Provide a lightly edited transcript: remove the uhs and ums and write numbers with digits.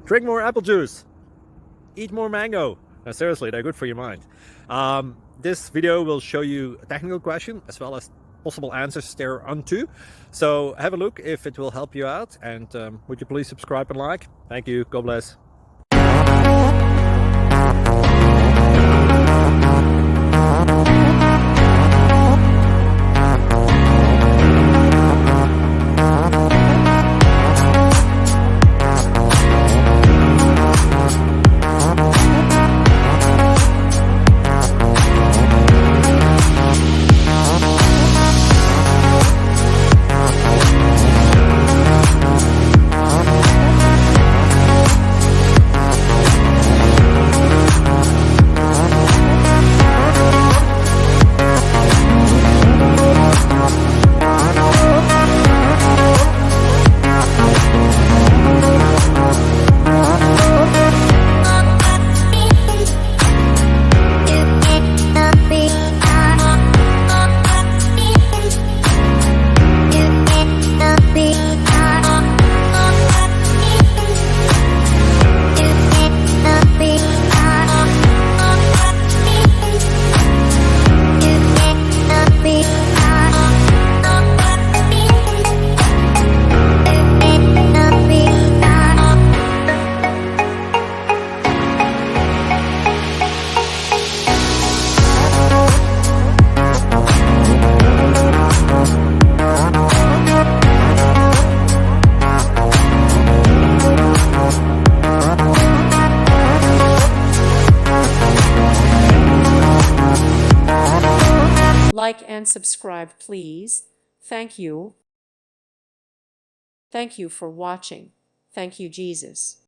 Drink more apple juice. Eat more mango. No, seriously, they're good for your mind. This video will show you a technical question as well as possible answers thereunto. So have a look if it will help you out, and would you please subscribe and like? Thank you. God bless. Like and subscribe, please. Thank you. Thank you for watching. Thank you, Jesus.